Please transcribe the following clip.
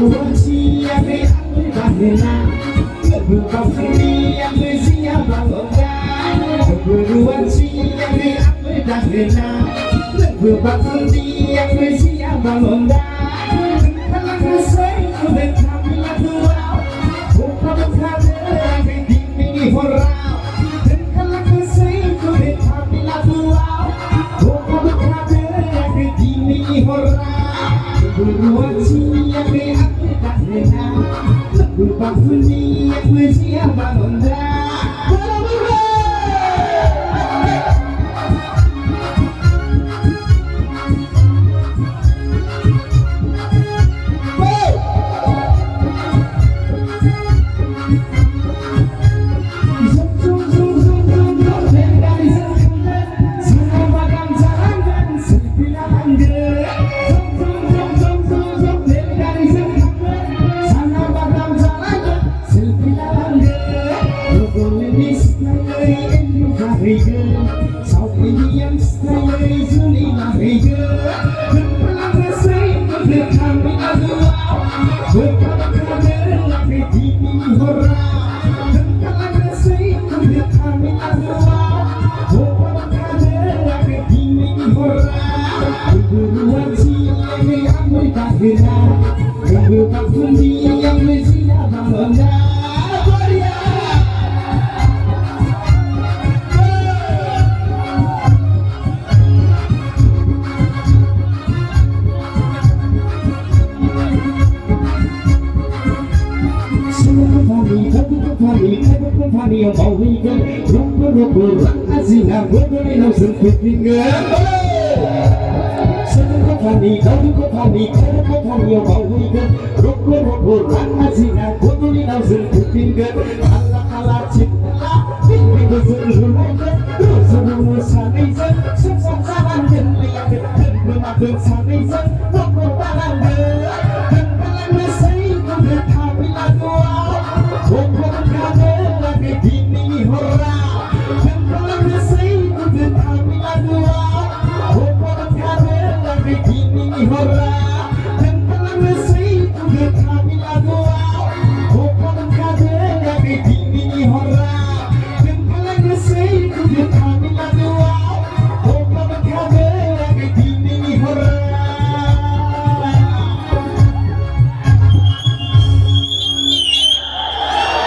Berbuat siang di aku bahena Berbuat siang di siang bangunkan Berbuat siang di aku bahena Berbuat siang di siang bangunkan Kalau kesay ku kami lagu wow Bukan berkata lagi di mini horau Kalau kesay ku kami lagu wow Bukan berkata lagi di mini horau Berbuat siang di aku bahena Berbuat siang di siang bangunkan Sau khi em say du lịch mà về gỡ đừng làm cái say có thể làm mình ăn wow đừng làm cái đấy là cái gì mình hora đừng làm cái say có thể làm mình ăn wow đừng làm cái đấy là cái gì mình hora đừng buat siang yang aku tak kira đừng buat fundi yang mesti abang Company of all weekend, rock, Azina, we're no something. Seven company of all weekend, rock, Azina, we're no something. Allah, Chitala, because of the light, those of the Sundays, some Sunday, some Sundays, rock,